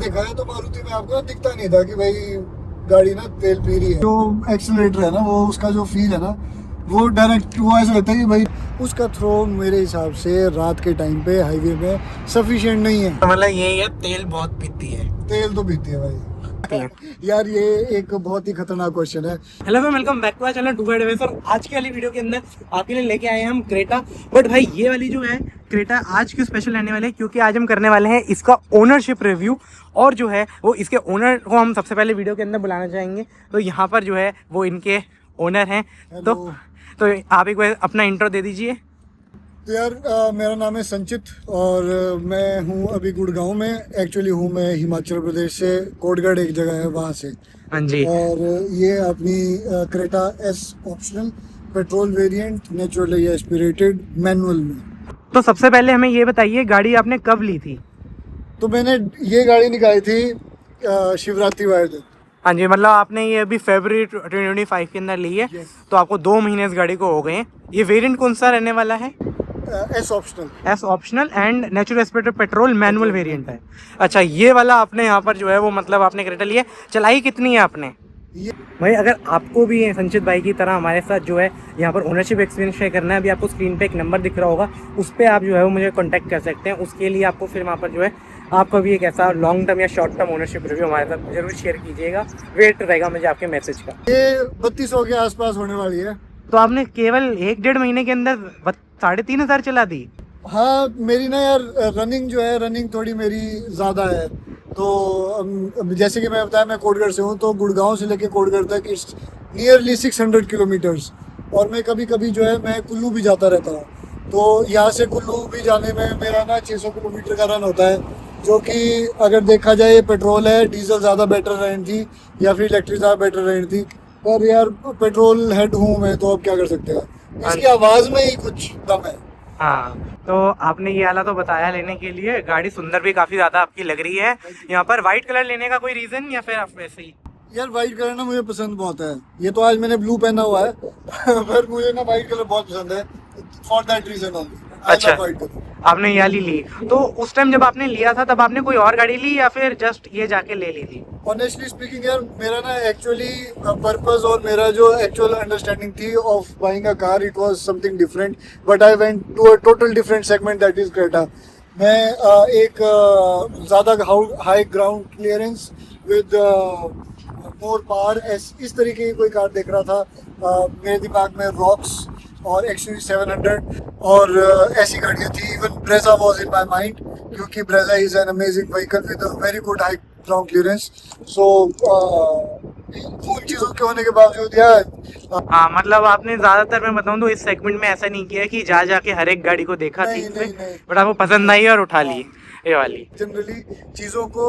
देखा है तो मारुति में आपको दिखता नहीं था कि भाई गाड़ी ना तेल पी रही है। जो एक्सीलरेटर है ना, वो उसका जो फील है ना, वो डायरेक्ट वो ऐसा लगता है कि भाई उसका थ्रो मेरे हिसाब से रात के टाइम पे हाईवे में सफिशिएंट नहीं है। मतलब यही है, तेल बहुत पीती है। तेल तो पीती है भाई। यार ये एक बहुत ही खतरनाक क्वेश्चन है। हेलो भाई, welcome back to our channel two by Davis. और आज की वाली वीडियो के अंदर आपके लिए लेके आए हैं हम क्रेटा। बट भाई ये वाली जो है क्रेटा आज क्यों स्पेशल रहने वाले हैं, क्योंकि आज हम करने वाले हैं इसका ओनरशिप रिव्यू। और जो है वो इसके ओनर को हम सबसे पहले वीडियो के अंदर बुलाना चाहेंगे। तो यहाँ पर जो है वो इनके ओनर हैं। तो आप एक बार अपना इंट्रो दे दीजिए। तो यार मेरा नाम है संचित और मैं हूँ अभी गुड़गांव में। एक्चुअली हूँ मैं हिमाचल प्रदेश से, कोटगढ़ एक जगह है वहाँ से। हाँ जी। और ये अपनी Creta S optional petrol variant naturally aspirated manual में। तो सबसे पहले हमें ये बताइए, गाड़ी आपने कब ली थी? तो मैंने ये गाड़ी निकाली थी शिवरात्रि वाले दिन। हाँ जी, मतलब आपने ये अभी फरवरी 2025 के अंदर ली है। Yes. तो आपको 2 महीने इस गाड़ी को हो गए हैं। ये वेरिएंट कौन सा रहने वाला है? S optional. S optional and natural aspirated petrol manual variant है। अच्छा, ये वाला आपने यहाँ पर जो है वो मतलब आपने क्रेटा लिया। चलाई कितनी है आपने? ये भाई अगर आपको भी संचित भाई की तरह हमारे साथ जो है यहाँ पर ओनरशिप एक्सपीरियंस शेयर करना है, अभी आपको स्क्रीन पे एक नंबर दिख रहा होगा, उस पर आप जो है वो मुझे कांटेक्ट कर सकते हैं। उसके लिए आपको फिर वहाँ पर जो है आपका भी एक ऐसा लॉन्ग टर्म या शॉर्ट टर्म ओनरशिप रिव्यू हमारे साथ जरूर शेयर कीजिएगा। वेट रहेगा मुझे आपके मैसेज का। ये 3200 के आसपास होने वाली है। तो आपने केवल 1-1.5 महीने के अंदर 3,500 चला दी? हाँ, मेरी ना यार रनिंग जो है, रनिंग थोड़ी मेरी ज़्यादा है। तो जैसे कि मैं बताया, मैं कोटगढ़ से हूँ, तो गुड़गांव से लेके कोटगढ़ तक इट्स नियरली 600 किलोमीटर्स। और मैं कभी कभी जो है मैं कुल्लू भी जाता रहता हूँ। तो यहाँ से कुल्लू भी जाने में मेरा ना 600 किलोमीटर का रन होता है, जो कि अगर देखा जाए पेट्रोल है, डीजल ज़्यादा बेटर रहनी थी या फिर इलेक्ट्रिक ज़्यादा बेटर रहनी थी। पर यार पेट्रोल हेड हूँ मैं, तो अब क्या कर सकते हैं, इसकी आवाज़ में ही कुछ दम है। हाँ, तो आपने ये वाला तो बताया लेने के लिए। गाड़ी सुंदर भी काफी ज्यादा आपकी लग रही है। यहाँ पर व्हाइट कलर लेने का कोई रीजन या फिर आप वैसे ही? यार वाइट कलर ना मुझे पसंद बहुत है। ये तो आज मैंने ब्लू पहना हुआ है पर मुझे ना वाइट कलर बहुत पसंद है। For that reason only. अच्छा, वाइट कलर। आपने ये वाली ली। तो उस टाइम जब आपने लिया था तब आपने कोई और गाड़ी ली या फिर जस्ट ये जाके ले ली थी? ऑनेस्टली स्पीकिंग यार, मेरा ना एक्चुअली पर्पस और मेरा जो एक्चुअल अंडरस्टैंडिंग थी of buying a car, it was something different, but I went to a total different segment, that is Creta. मैं एक ज़्यादा high ground clearance with more power इस तरीके की कोई कार देख रहा था। मेरे दिमाग में रॉक्स और XUV 700 और ऐसी गाड़ियाँ थी। Even Brezza was in my mind, क्योंकि Brezza is an amazing vehicle with a very good high ground clearance. So उन चीज़ों के होने के बावजूद यार हाँ, मतलब आपने ज्यादातर, मैं बताऊँ तो इस सेगमेंट में ऐसा नहीं किया कि जा जाके हर एक गाड़ी को देखा थी, नहीं। बट आपको पसंद आई और उठा ली ये वाली। जनरली चीज़ों को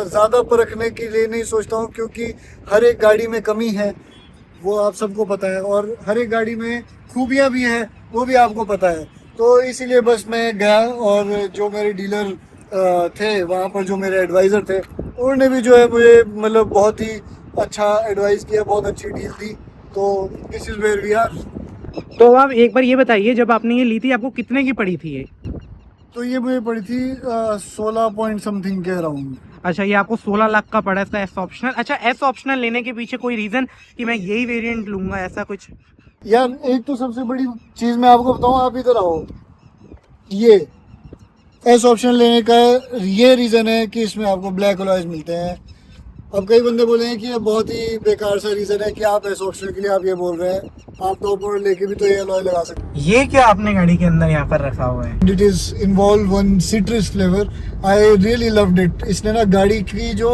ज़्यादा परखने के लिए नहीं सोचता हूँ, क्योंकि हर एक गाड़ी में कमी है, वो आप सबको पता है, और हर एक गाड़ी में खूबियाँ भी हैं, वो भी आपको पता है। तो इसीलिए बस मैं गया और जो मेरे डीलर थे वहाँ पर, जो मेरे एडवाइज़र थे, उन्होंने भी जो है मुझे मतलब बहुत ही अच्छा एडवाइस किया, बहुत अच्छी डील दी। तो this is where we are. तो आप एक बार ये बताइए, जब आपने ये ली थी आपको कितने की पड़ी थी ये? तो ये मुझे पड़ी थी 16 पॉइंट समथिंग के अराउंड। अच्छा, ये आपको 16 लाख का पड़ा इसका एस ऑप्शनल। अच्छा, एस ऑप्शनल लेने के पीछे कोई रीजन कि मैं यही वेरिएंट लूंगा, ऐसा कुछ? यार एक तो सबसे बड़ी चीज़ मैं आपको बताऊं, आप इधर आओ। ये एस ऑप्शन लेने का ये रीज़न है कि इसमें आपको ब्लैक अलॉयज मिलते हैं। अब कई बंदे बोलेंगे कि ये बहुत ही बेकार सा रीज़न है कि आप एस ऑप्शन के लिए आप ये बोल रहे हैं, आप टॉप मॉडल लेके भी तो ये अलॉय लगा सकते हैं। ये क्या आपने गाड़ी के अंदर यहाँ पर रखा हुआ है? It is involve one citrus flavour. I really loved it. इसने ना गाड़ी की जो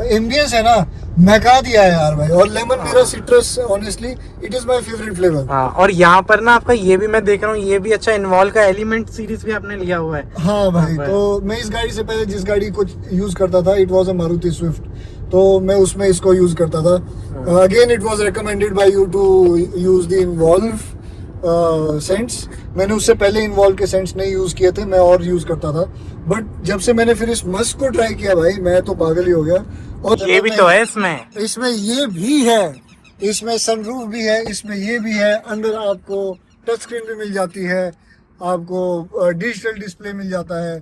एम्बियंस है ना, महका दिया है यार भाई। और लेमन मेरा citrus, honestly it is my favourite flavour. हाँ, और यहाँ पर ना आपका ये भी मैं देख रहा हूँ, ये भी अच्छा इन्वॉल्व का एलिमेंट सीरीज भी आपने लिया हुआ है। हाँ भाई, तो मैं इस गाड़ी से पहले जिस गाड़ी को यूज़ करता था, it was a Maruti Swift, तो मैं उसमें इसको यूज़ करता था। Again it was recommended by you to use the involve cents. मैंने उससे पहले इन्वॉल्व के सेंट्स नहीं यूज़ किए थे, मैं और यूज़ करता था। बट जब से मैंने फिर इस मस्क को ट्राई किया भाई, मैं तो पागल ही हो गया। और ये भी तो है इसमें। इसमें ये भी है, इसमें सनरूफ भी है, इसमें ये भी है, अंदर आपको टच स्क्रीन भी मिल जाती है। आपको डिजिटल डिस्प्ले मिल जाता है।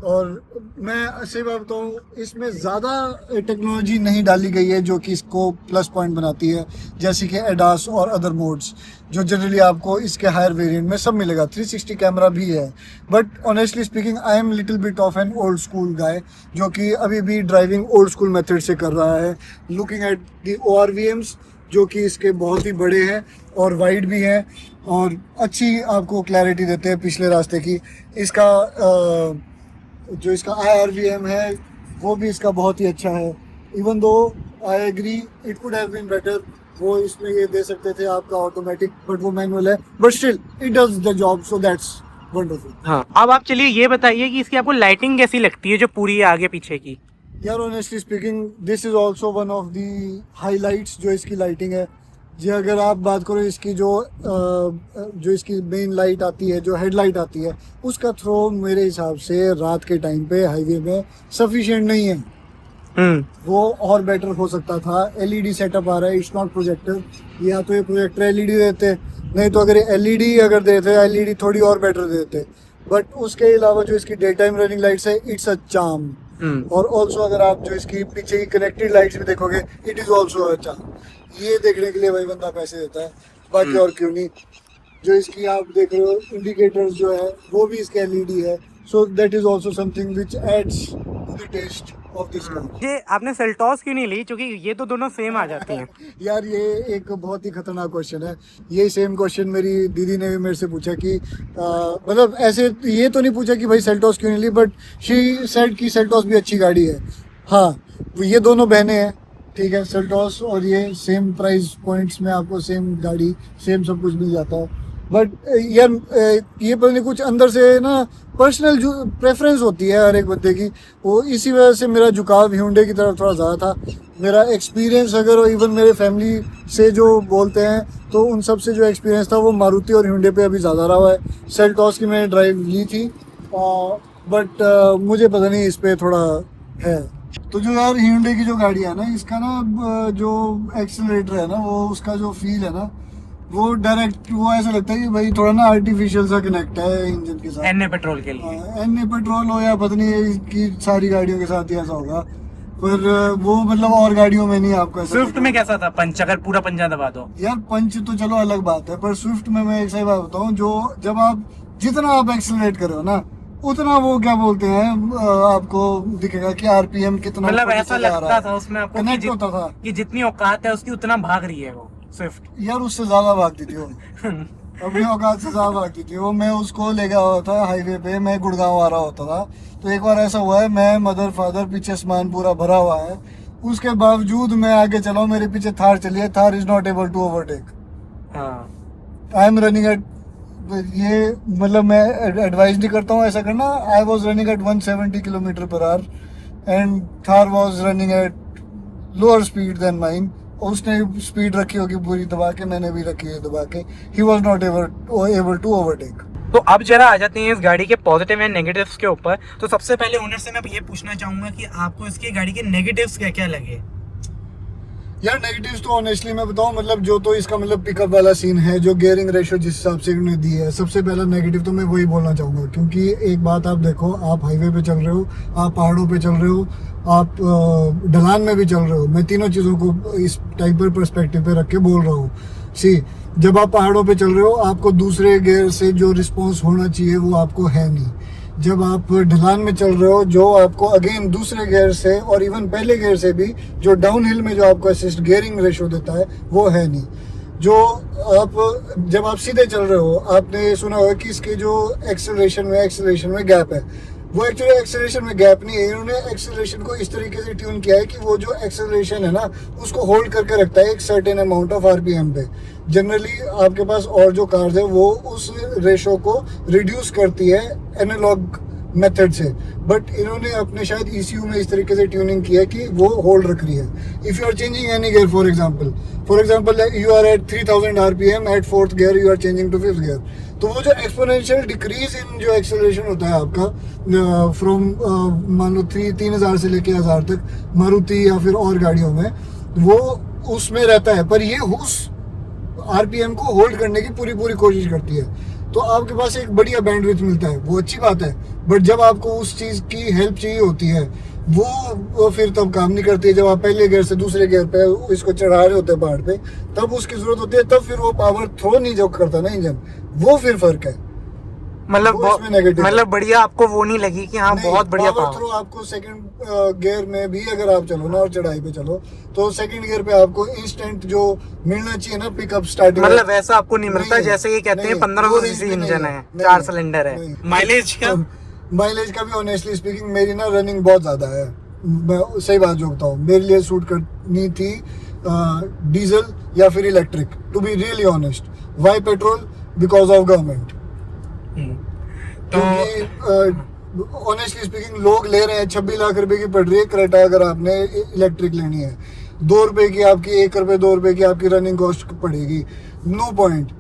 और मैं सही बात बताऊँ, इसमें ज़्यादा टेक्नोलॉजी नहीं डाली गई है जो कि इसको प्लस पॉइंट बनाती है, जैसे कि एडास और अदर मोड्स जो जनरली आपको इसके हायर वेरिएंट में सब मिलेगा। 360 कैमरा भी है, but honestly speaking I am little bit of an old school guy, जो कि अभी भी ड्राइविंग ओल्ड स्कूल मेथड से कर रहा है। लुकिंग एट दी ORVMs जो कि इसके बहुत ही बड़े हैं और वाइड भी हैं और अच्छी आपको क्लैरिटी देते हैं पिछले रास्ते की। इसका जो इसका IRVM है वो भी इसका बहुत ही अच्छा है। Even though I agree it could have been better, वो इसमें ये दे सकते थे आपका ऑटोमेटिक, बट वो मैनुअल है, but still it does the job, so that's wonderful. हाँ, अब आप चलिए ये बताइए कि इसकी आपको लाइटिंग कैसी लगती है जो पूरी है आगे पीछे की। यार honestly speaking this is also one of the highlights जो इसकी लाइटिंग है जी। अगर आप बात करो इसकी जो इसकी मेन लाइट आती है, जो हेडलाइट आती है, उसका थ्रो मेरे हिसाब से रात के टाइम पे हाईवे में सफिशिएंट नहीं है। वो और बेटर हो सकता था। LED सेटअप आ रहा है, इट्स नॉट प्रोजेक्टर। या तो ये प्रोजेक्टर LED देते, नहीं तो अगर LED अगर देते LED थोड़ी और बेटर देते। बट उसके अलावा जो इसकी डे टाइम रनिंग लाइट्स है, इट्स अ चार्म। और ऑल्सो अगर आप जो इसकी पीछे की कनेक्टेड लाइट्स भी देखोगे, it is also a charm. ये देखने के लिए वही बंदा पैसे देता है, बाकी और क्यों नहीं। जो इसकी आप देख रहे हो इंडिकेटर्स जो है वो भी इसके LED है, so that is also something which adds to the taste of this car. ये आपने सेल्टॉस क्यों नहीं ली, क्योंकि ये तो दोनों सेम आ जाती हैं। यार ये एक बहुत ही खतरनाक क्वेश्चन है। ये सेम क्वेश्चन मेरी दीदी ने भी मेरे से पूछा कि मतलब ऐसे ये तो नहीं पूछा कि भाई सेल्टॉस क्यों नहीं ली, बट शी सेड कि सेल्टॉस भी अच्छी गाड़ी है। हाँ, ये दोनों बहनें हैं, ठीक है। सेल्टॉस और ये सेम प्राइस पॉइंट्स में आपको सेम गाड़ी सेम सब कुछ मिल जाता है। बट यार ये पता नहीं कुछ अंदर से ना पर्सनल जो प्रेफरेंस होती है हर एक बंदे की, वो इसी वजह से मेरा झुकाव Hyundai की तरफ थोड़ा ज़्यादा था। मेरा एक्सपीरियंस अगर इवन मेरे फैमिली से जो बोलते हैं तो उन सब से जो एक्सपीरियंस था वो मारुति और Hyundai पे अभी ज़्यादा रहा है। सेल्टॉस की मैंने ड्राइव ली थी, बट मुझे पता नहीं इस पर थोड़ा है। तो जो यार Hyundai की जो गाड़ी है ना, इसका ना जो एक्सीलरेटर है ना, वो उसका जो फील है ना, वो डायरेक्ट वो ऐसा लगता है कि भाई थोड़ा ना आर्टिफिशियल सा कनेक्ट है इंजन के साथ। NA पेट्रोल के लिए, NA पेट्रोल हो या पता नहीं कि सारी गाड़ियों के साथ ही ऐसा होगा, पर वो मतलब और गाड़ियों में नहीं आपको ऐसा। स्विफ्ट में कैसा था पंच, अगर पूरा पंजा दबा दो? यार पंच तो चलो अलग बात है, पर स्विफ्ट में मैं एक सही बात बताऊँ, जो जब आप जितना आप एक्सीलरेट करो ना, उतना वो क्या बोलते हैं आपको दिखेगा कि RPM कितना, मतलब ऐसा लगता था उसमें आपको कनेक्ट होता था कि जितनी औकात है उसकी उतना भाग रही है वो स्विफ्ट। यार उससे ज्यादा भागती थी वो। अपनी औकात से ज्यादा भागती थी वो। मैं उसको ले गया हुआ था हाईवे पे, मैं गुड़गांव आ रहा होता था, तो एक बार ऐसा हुआ है, मैं मदर फादर पीछे सामान पूरा भरा हुआ है, उसके बावजूद मैं आगे चला हूँ, मेरे पीछे थार चली है, Thar is not able to overtake. I am running at, ये मतलब मैं एडवाइज नहीं करता हूँ ऐसा करना। I was running at 170 km/h and Thar was running at lower speed than mine. उसने स्पीड रखी होगी पूरी दबा के, मैंने भी रखी है दबा के। He was not able to overtake. तो अब जरा आ जाते हैं इस गाड़ी के पॉजिटिव एंड नेगेटिव्स के ऊपर। तो सबसे पहले ओनर से मैं ये पूछना चाहूंगा कि आपको इसकी गाड़ी के नेगेटिव्स क्या क्या लगे? यार नेगेटिव्स तो ऑनेस्टली मैं बताऊं, मतलब जो तो इसका मतलब पिकअप वाला सीन है, जो गियरिंग रेशियो जिस हिसाब से इन्होंने दी है, सबसे पहला नेगेटिव तो मैं वही बोलना चाहूँगा। क्योंकि एक बात आप देखो, आप हाईवे पे चल रहे हो, आप पहाड़ों पे चल रहे हो, आप ढलान में भी चल रहे हो, मैं तीनों चीज़ों को इस टाइप पर पर्सपेक्टिव पे रख के बोल रहा हूँ। जब आप पहाड़ों पे चल रहे हो, आपको दूसरे गियर से जो रिस्पॉन्स होना चाहिए वो आपको है नहीं। जब आप ढलान में चल रहे हो, जो आपको अगेन दूसरे गियर से और इवन पहले गियर से भी जो डाउन हिल में जो आपको असिस्ट गियरिंग रेशो देता है वो है नहीं। जो आप जब आप सीधे चल रहे हो, आपने सुना होगा कि इसके जो एक्सेलरेशन में गैप है, वो एक्चुअली एक्सेलरेशन में गैप नहीं है। इन्होंने एक्सेलरेशन को इस तरीके से ट्यून किया है कि वो जो एक्सेलरेशन है ना, उसको होल्ड करके रखता है एक सर्टेन अमाउंट ऑफ RPM पे। जनरली आपके पास और जो कार्स है वो उस रेशो को रिड्यूस करती है एनालॉग मेथड से, बट इन्होंने अपने शायद ECU में इस तरीके से ट्यूनिंग किया है कि वो होल्ड रख रही है। If you are changing any gear, for example you are at 3000 RPM, at 4th gear you are changing to 5th gear, तो वो जो एक्सपोनेंशियल डिक्रीज इन जो एक्सेलरेशन होता है आपका फ्रॉम मान लो 3000 से लेके 1000 तक मारुति या फिर और गाड़ियों में, वो उसमें रहता है, पर ये उस RPM को होल्ड करने की पूरी कोशिश करती है। तो आपके पास एक बढ़िया बैंडविड्थ मिलता है, वो अच्छी बात है। बट जब आपको उस चीज की हेल्प चाहिए होती है वो फिर तब काम नहीं करती है। जब आप पहले गियर से दूसरे गियर पे इसको चढ़ा रहे होते हैं पहाड़ पे, तब उसकी जरूरत होती है, तब फिर वो पावर थ्रो नहीं जो करता ना इंजन, वो फिर फर्क है। मतलब बढ़िया आपको वो नहीं लगी कि हाँ बहुत बढ़िया पावर थ्रो आपको सेकंड गियर में भी अगर आप चलो ना और चढ़ाई पे चलो तो सेकंड गियर पे आपको इंस्टेंट जो मिलना चाहिए ना पिकअप स्टार्टिंग, मतलब वैसा आपको नहीं मिलता जैसे ये कहते हैं 1500 सीसी इंजन है, 4 सिलेंडर है। माइलेज का भी ऑनेस्टली स्पीकिंग मेरी ना रनिंग बहुत ज्यादा है, मैं सही बात जो बताऊँ, मेरे लिए सूट करनी थी डीजल या फिर electric, to be really honest. Why petrol? Because of government. Honestly speaking लोग ले रहे हैं 26 लाख रुपए की पड़ रही है क्रेटा, अगर आपने इलेक्ट्रिक लेनी है 2 रुपए की आपकी 1 रुपए 2 रुपए की आपकी रनिंग कॉस्ट पड़ेगी, नो पॉइंट।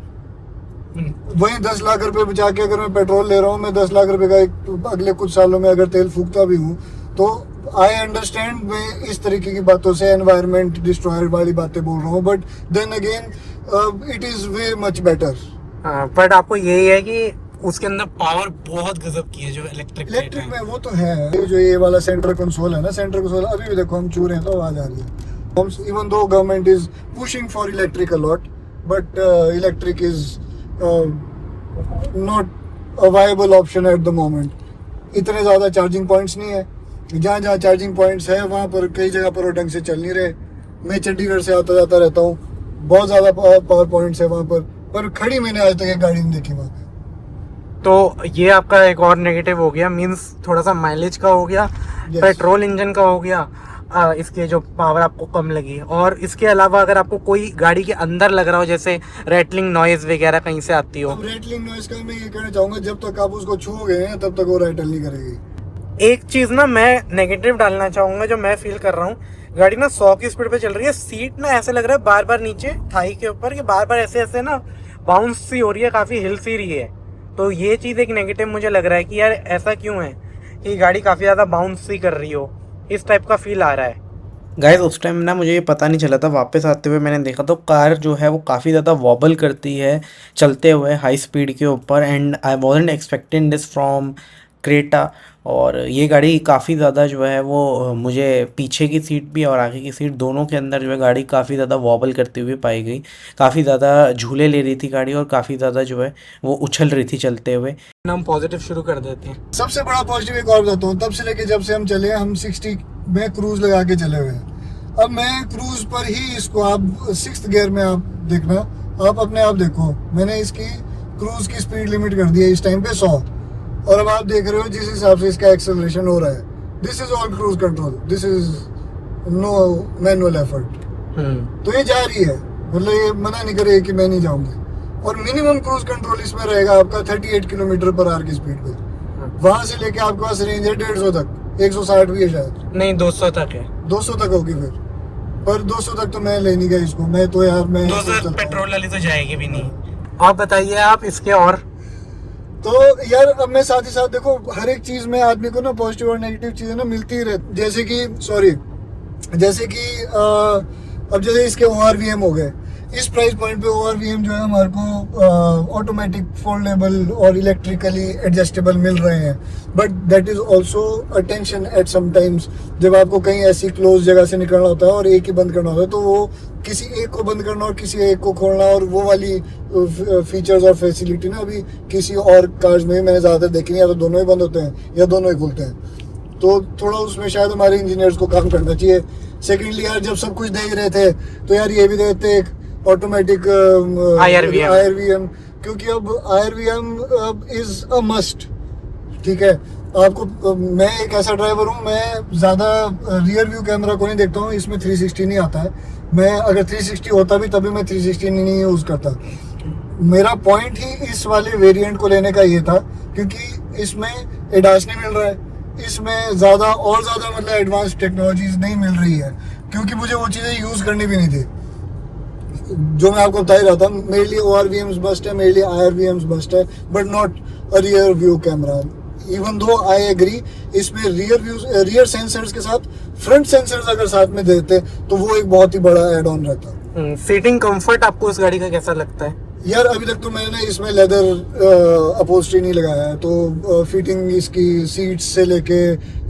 वहीं 10 लाख रुपए बचा के अगर मैं पेट्रोल ले रहा हूँ, मैं 10 लाख रुपए का अगले कुछ सालों में अगर तेल फूकता भी हूँ तो आई अंडरस्टैंड, मैं इस तरीके की बातों से एनवायरनमेंट डिस्ट्रॉयर वाली बातें बोल रहा हूँ, but then again it is way much better. But आपको यही है कि उसके अंदर पावर बहुत गजब की है जो इलेक्ट्रिक में, वो तो है। जो ये वाला सेंटर कंसोल है ना, सेंटर कंसोल अभी भी देखो हम छू रहे हैं तो आवाज आ रही है। इवन दो government is pushing for electric a lot, but electric is not a viable option at the moment. इतने ज्यादा चार्जिंग पॉइंट्स नहीं है, जहाँ जहाँ चार्जिंग पॉइंट्स है वहाँ पर कई जगह पर वो ढंग से चल नहीं रहे। मैं चंडीगढ़ से आता जाता रहता हूँ, बहुत ज्यादा पावर पॉइंट्स है वहाँ पर खड़ी मैंने आज तक एक गाड़ी नहीं देखी वहाँ पे। तो ये आपका एक और नेगेटिव हो गया, मींस थोड़ा सा माइलेज का हो गया, पेट्रोल इंजन का हो गया, इसके जो पावर आपको कम लगी। और इसके अलावा अगर आपको कोई गाड़ी के अंदर लग रहा हो जैसे रेटलिंग नॉइज वगैरह कहीं से आती हो, अब रेटलिंग नॉइज का मैं ये कहना चाहूंगा, जब तक आप उसको छूओगे तब तक वो रेटल नहीं करेगी। एक चीज ना मैं नेगेटिव डालना चाहूंगा जो मैं फील कर रहा हूँ, गाड़ी ना 100 की स्पीड पे चल रही है, सीट ना ऐसे लग रहा है बार बार नीचे थाई के ऊपर कि बार बार ऐसे ऐसे ना बाउंस सी हो रही है, काफी हिल सी रही है। तो ये चीज एक नेगेटिव मुझे लग रहा है कि यार ऐसा क्यों है कि गाड़ी काफी ज्यादा बाउंस सी कर रही हो, इस टाइप का फील आ रहा है। गाइस उस टाइम ना मुझे ये पता नहीं चला था, वापस आते हुए मैंने देखा तो कार जो है वो काफ़ी ज़्यादा वॉबल करती है चलते हुए हाई स्पीड के ऊपर, and I wasn't expecting this from Creta. और ये गाड़ी काफ़ी ज़्यादा जो है वो मुझे पीछे की सीट भी और आगे की सीट दोनों के अंदर जो है गाड़ी काफ़ी ज़्यादा वॉबल करती हुई पाई गई, काफ़ी ज़्यादा झूले ले रही थी गाड़ी और काफ़ी ज़्यादा जो है वो उछल रही थी चलते हुए। हम पॉजिटिव शुरू कर देते हैं। सबसे बड़ा पॉजिटिव एक और बताता हूँ, तब से लेके जब से हम चले हम 60 में क्रूज लगा के चले हुए हैं। अब मैं क्रूज पर ही इसको, आप 6th गियर में आप देखना, आप अपने आप देखो, मैंने इसकी क्रूज की स्पीड लिमिट कर दी है इस टाइम पे 100, और अब आप देख रहे हो जिस हिसाब से इसका एक्सेलरेशन हो रहा है, this is all cruise control, this is no manual effort. तो ये जा रही है, मतलब ये मना नहीं करे कि मैं नहीं जाऊंगी। और मिनिमम क्रूज कंट्रोल इसमें रहेगा आपका 38 किलोमीटर पर आवर की स्पीड पे, वहां से लेके आपके पास रेंज है 150 तक, 160 भी है शायद, नहीं 200 तक है, 200 तक होगी फिर, पर 200 तक तो मैं ले नहीं गया इसको, मैं तो यार मैं 200 पेट्रोल वाली तो जाएगी भी नहीं। आप बताइए आप इसके और। तो यार अब मैं साथ ही साथ देखो हर एक चीज में आदमी को ना पॉजिटिव और नेगेटिव चीजें ना मिलती ही रहती, जैसे कि अब जैसे इसके ORVM हो गए, इस प्राइस पॉइंट पे ORVM जो है हमारे को ऑटोमेटिक फोल्डेबल और इलेक्ट्रिकली एडजस्टेबल मिल रहे हैं, but that is also a tension at some times. जब आपको कहीं ऐसी क्लोज जगह से निकलना होता है और एक ही बंद करना होता है, तो वो किसी एक को बंद करना और किसी एक को खोलना, और वो वाली फीचर्स और फैसिलिटी ना अभी किसी और कार्स में मैंने ज़्यादातर देखी नहीं, या तो दोनों ही बंद होते हैं या दोनों ही खुलते हैं। तो थोड़ा उसमें शायद हमारे इंजीनियर्स को काम करना चाहिए। सेकेंडली यार जब सब कुछ देख रहे थे तो यार ये भी देते एक ऑटोमेटिक IRVM, क्योंकि अब IRVM इज अ मस्ट। ठीक है, आपको मैं एक ऐसा ड्राइवर हूँ, मैं ज़्यादा रियर व्यू कैमरा को नहीं देखता हूँ, इसमें 360 नहीं आता है। मैं अगर 360 होता भी तभी मैं 360 नहीं यूज़ करता। मेरा पॉइंट ही इस वाले वेरिएंट को लेने का ये था, क्योंकि इसमें एडास नहीं मिल रहा है, इसमें ज़्यादा मतलब एडवांस टेक्नोलॉजीज नहीं मिल रही है, क्योंकि मुझे वो चीज़ें यूज़ करनी भी नहीं थी। जो मैं आपको बता ही रहा था, मेरे लिए ORVMs मस्ट है, मेरे लिए IRVMs मस्ट है, but not a rear view camera. Even though I agree, इसमें रियर सेंसर्स के साथ फ्रंट सेंसर्स अगर साथ में देते तो वो एक बहुत ही बड़ा एड ऑन रहता। सीटिंग कंफर्ट आपको इस गाड़ी का कैसा लगता है? यार अभी तक तो मैंने इसमें लेदर अपोस्ट्री नहीं लगाया है, तो फिटिंग इसकी सीट्स से लेके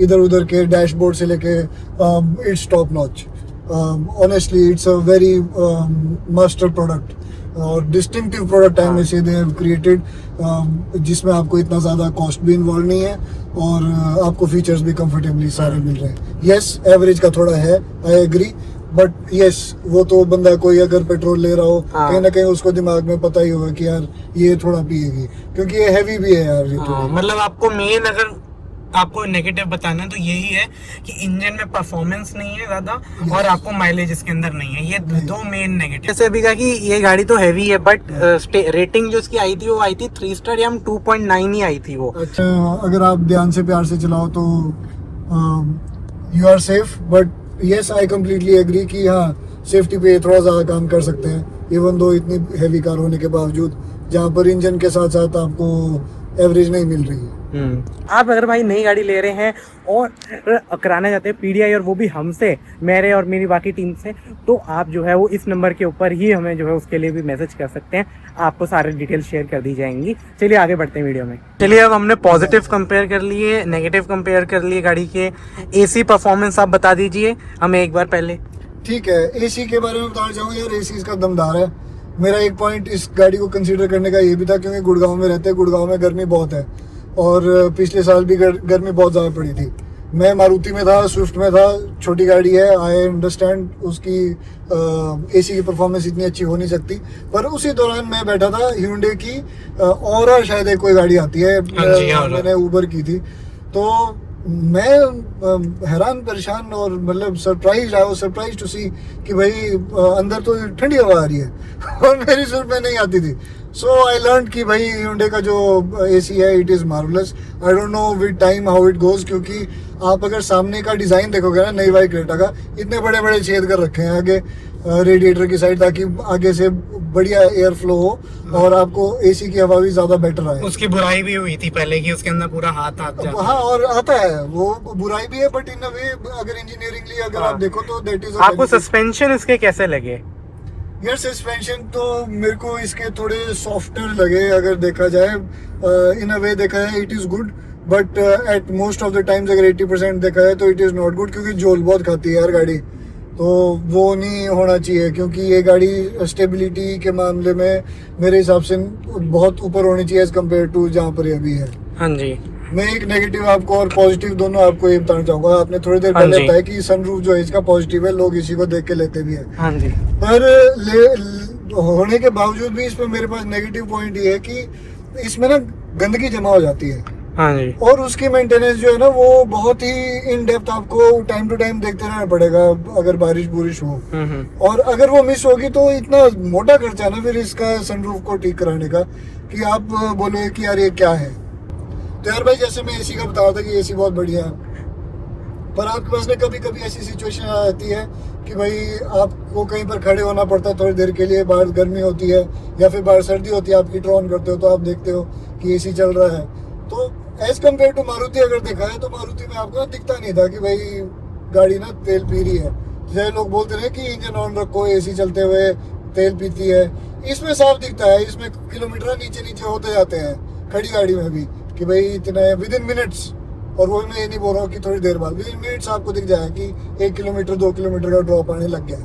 इधर उधर के डैशबोर्ड से लेके its top notch. Honestly it's a very master product और डिस्टिंक्टिव प्रोडक्ट है से दे हैव क्रिएटेड, जिसमें आपको इतना ज़्यादा कॉस्ट भी इन्वॉल्व नहीं है और आपको फीचर्स भी कंफर्टेबली सारे मिल रहे हैं. यस एवरेज का थोड़ा है, आई एग्री, बट यस वो तो बंदा कोई अगर पेट्रोल ले रहा हो कहीं ना कहीं उसको दिमाग में पता ही होगा कि यार ये थोड़ा पिएगी, क्योंकि ये हैवी भी है यार ये तो. मतलब आपको मेन अगर आपको नेगेटिव बताना है तो यही है कि इंजन में परफॉर्मेंस नहीं है ज्यादा और आपको माइलेज इसके अंदर नहीं है, ये दो मेन नेगेटिव. जैसे अभी कहा कि ये गाड़ी तो हैवी है बट रेटिंग जो इसकी आई थी वो आई थी 3 स्टार या 2.9 ही आई थी वो. अच्छा अगर आप ध्यान से प्यार से चलाओ तो you are safe, but yes I completely agree कि हाँ सेफ्टी पे थोड़ा ज़्यादा काम कर सकते हैं, इवन दो इतनी हैवी कार होने के बावजूद, जहाँ पर इंजन के साथ साथ आपको एवरेज नहीं मिल रही है. आप अगर भाई नई गाड़ी ले रहे हैं और कराना चाहते हैं पीडीआई और वो भी हमसे, मेरे और मेरी बाकी टीम से, तो आप जो है वो इस नंबर के ऊपर ही हमें जो है उसके लिए भी मैसेज कर सकते हैं, आपको सारे डिटेल शेयर कर दी जाएंगी. चलिए आगे बढ़ते हैं वीडियो में. चलिए अब हमने पॉजिटिव कंपेयर कर लिए, नेगेटिव कंपेयर कर लिए गाड़ी के. एसी परफॉर्मेंस आप बता दीजिए हमें एक बार पहले. ठीक है, एसी के बारे में बताना चाहूँगा यार, एसी इसका दमदार है. मेरा एक पॉइंट इस गाड़ी को कंसीडर करने का ये भी था क्योंकि गुड़गांव में रहते हैं, गुड़गांव में गर्मी बहुत है और पिछले साल भी गर्मी बहुत ज़्यादा पड़ी थी. मैं मारुति में था, स्विफ्ट में था, छोटी गाड़ी है, आई अंडरस्टैंड उसकी एसी की परफॉर्मेंस इतनी अच्छी हो नहीं सकती, पर उसी दौरान मैं बैठा था Hyundai की और शायद एक कोई गाड़ी आती है, मैंने उबर की थी, तो मैं हैरान परेशान और मतलब सरप्राइज टू सी कि भाई अंदर तो ठंडी हवा आ रही है और मेरी स्विफ्ट में नहीं आती थी. सो आई लर्न कि भाई Hyundai का जो एसी है it is marvellous. I don't know with time how it goes, क्योंकि आप अगर सामने का डिज़ाइन देखोगे ना नई वाई क्रेटा का, इतने बड़े बड़े छेद कर रखे हैं आगे रेडिएटर की साइड, ताकि आगे से बढ़िया एयर फ्लो हो और आपको एसी की हवा भी ज़्यादा बेटर आए. उसकी बुराई भी हुई थी पहले कि उसके अंदर पूरा हाथ जाता है. हाँ और आता है, वो बुराई भी है, बट इन अ वे अगर इंजीनियरिंगली अगर आप देखो तो दैट इज. आपको सस्पेंशन इसके कैसे लगे? यार सस्पेंशन तो मेरे को इसके थोड़े सॉफ्टर लगे अगर देखा जाए. इन अ वे देखा जाए it is good, but at most of the times अगर 80% देखा जाए तो इट इज़ नॉट गुड, क्योंकि जोल बहुत खाती है यार गाड़ी, तो वो नहीं होना चाहिए. क्योंकि ये गाड़ी स्टेबिलिटी के मामले में मेरे हिसाब से बहुत ऊपर होनी चाहिए एज कम्पेयर टू जहाँ पर ये अभी है. हाँ जी. मैं एक नेगेटिव आपको और पॉजिटिव दोनों आपको ये बताना चाहूंगा. आपने थोड़ी देर पहले बताया कि सनरूफ जो है इसका पॉजिटिव है, लोग इसी को देख के लेते भी है. हाँ जी. पर होने के बावजूद भी इसमें मेरे पास नेगेटिव पॉइंट ये है कि इसमें ना गंदगी जमा हो जाती है. हाँ जी. और उसकी मेंटेनेंस जो है ना वो बहुत ही इन डेप्थ आपको टाइम टू टाइम देखते रहना पड़ेगा अगर बारिश बुरिश हो. और अगर वो मिस होगी तो इतना मोटा खर्चा है ना फिर इसका सनरूफ को ठीक कराने का कि आप बोलोगे कि यार ये क्या है. तो यार भाई जैसे मैं एसी का बता रहा था कि एसी बहुत बढ़िया है, पर आपके पास में कभी कभी ऐसी सिचुएशन आ जाती है कि भाई आपको कहीं पर खड़े होना पड़ता है थोड़ी देर के लिए, बाहर गर्मी होती है या फिर बाहर सर्दी होती है, आप हीटर ऑन करते हो तो आप देखते हो कि एसी चल रहा है. तो एज कम्पेयर टू मारुति अगर देखा है तो मारुति में आपको दिखता नहीं था कि भाई गाड़ी ना तेल पी रही है. जैसे लोग बोलते रहे कि इंजन ऑन रखो, एसी चलते हुए तेल पीती है, इसमें साफ दिखता है. इसमें किलोमीटर नीचे नीचे होते जाते हैं खड़ी गाड़ी में भी कि भाई इतना है विद इन मिनट्स. और वो मैं ये नहीं बोल रहा हूँ कि थोड़ी देर बाद, विद इन मिनट्स आपको दिख जाए कि 1 किलोमीटर 2 किलोमीटर का ड्रॉप आने लग गया.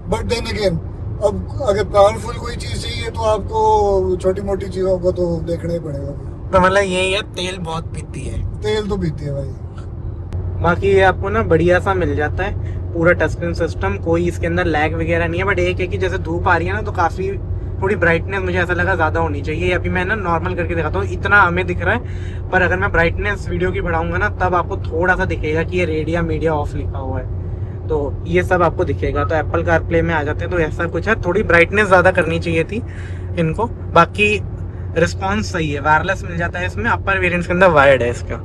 बट देन अगेन अब अगर पावरफुल कोई चीज़ चाहिए तो आपको छोटी मोटी चीज़ों को तो देखना ही पड़ेगा. तो मतलब यही है, तेल बहुत पीती है. तेल तो पीती है भाई. बाकी ये आपको ना बढ़िया सा मिल जाता है पूरा टच स्क्रीन सिस्टम, कोई इसके अंदर लैग वगैरह नहीं है. बट एक है कि जैसे धूप आ रही है ना तो काफ़ी थोड़ी ब्राइटनेस मुझे ऐसा लगा ज़्यादा होनी चाहिए. अभी मैं ना नॉर्मल करके दिखाता हूँ, इतना हमें दिख रहा है, पर अगर मैं ब्राइटनेस वीडियो की बढ़ाऊंगा ना तब आपको थोड़ा सा दिखेगा कि ये रेडिया मीडिया ऑफ लिखा हुआ है, तो ये सब आपको दिखेगा. तो एप्पल कारप्ले में आ जाते हैं तो ऐसा कुछ है, थोड़ी ब्राइटनेस ज़्यादा करनी चाहिए थी इनको. बाकी रिस्पॉन्स सही है, वायरलेस मिल जाता है इसमें, अपर वेरिएंट्स के अंदर वायर्ड है इसका.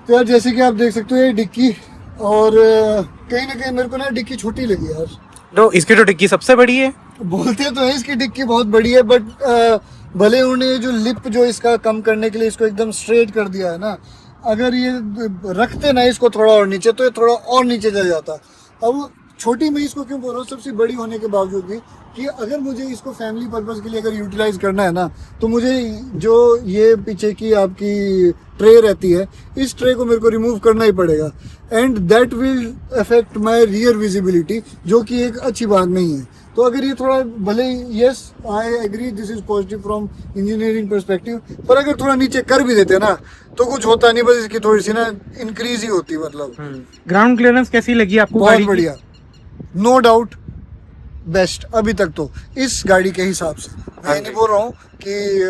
तो यार जैसे कि आप देख सकते हो ये डिक्की, और कहीं ना कहीं मेरे को ना डिक्की छोटी लगी यार. तो इसकी तो डिक्की सबसे बड़ी है. बोलते तो है इसकी डिक्की बहुत बड़ी है, बट भले उन्हें जो लिप जो इसका कम करने के लिए इसको एकदम स्ट्रेट कर दिया है ना, अगर ये रखते ना इसको थोड़ा और नीचे तो ये थोड़ा और नीचे चला जाता. अब छोटी मैं इसको क्यों बोल रहा हूँ, सबसे बड़ी होने के बावजूद भी, कि अगर मुझे इसको फैमिली पर्पस के लिए अगर यूटिलाइज करना है ना, तो मुझे जो ये पीछे की आपकी ट्रे रहती है, इस ट्रे को मेरे को रिमूव करना ही पड़ेगा, and that will affect my rear visibility, जो कि एक अच्छी बात नहीं है। तो अगर ये थोड़ा भले ही, yes I agree this is positive from engineering perspective, पर अगर थोड़ा नीचे कर भी देते ना तो कुछ होता नहीं, बस इसकी थोड़ी सी ना इंक्रीज ही होती, मतलब। ग्राउंड क्लियरेंस कैसी लगी आपको? बहुत गाड़ी की? बढ़िया, नो डाउट बेस्ट अभी तक तो इस गाड़ी के हिसाब से। मैं नहीं बोल रहा हूँ कि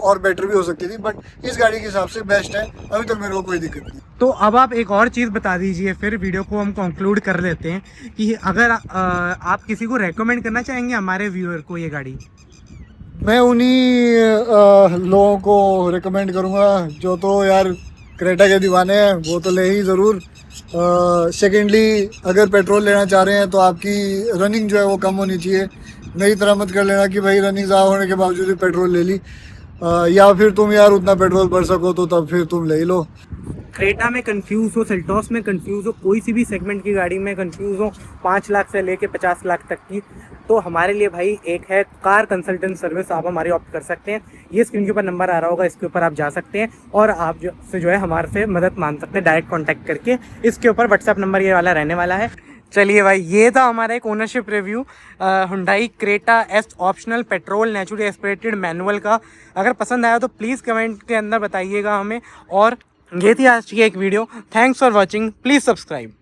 और बेटर भी हो सकती थी, बट इस गाड़ी के हिसाब से बेस्ट है, अभी तक मेरे को कोई दिक्कत नहीं। तो अब आप एक और चीज़ बता दीजिए, फिर वीडियो को हम कंक्लूड कर लेते हैं कि अगर आप किसी को रेकमेंड करना चाहेंगे हमारे व्यूअर को ये गाड़ी? मैं उन्हीं लोगों को रिकमेंड करूँगा जो तो यार क्रेटा के दीवाने हैं, वो तो ले ही ज़रूर। सेकेंडली, अगर पेट्रोल लेना चाह रहे हैं तो आपकी रनिंग जो है वो कम होनी चाहिए। नई तरह मत कर लेना कि भाई रनिंग ज़्यादा होने के बावजूद भी पेट्रोल ले ली, या फिर तुम यार उतना पेट्रोल भर सको तो तब फिर तुम ले ही लो। क्रेटा में कंफ्यूज हो, सेल्टॉस में कंफ्यूज हो, कोई सी भी सेगमेंट की गाड़ी में कंफ्यूज हो, 5 लाख से लेके 50 लाख तक की, तो हमारे लिए भाई एक है कार कंसल्टेंट सर्विस, आप हमारी ऑप्ट कर सकते हैं। ये स्क्रीन के ऊपर नंबर आ रहा होगा, इसके ऊपर आप जा सकते हैं और आप जो है हमारे से मदद मांग सकते हैं डायरेक्ट कॉन्टैक्ट करके। इसके ऊपर व्हाट्सएप नंबर ये वाला रहने वाला है। चलिए भाई, ये था हमारा एक ownership review Hyundai Creta S optional petrol naturally aspirated manual का। अगर पसंद आया तो प्लीज़ कमेंट के अंदर बताइएगा हमें। और ये थी आज की एक video. Thanks for watching, please subscribe.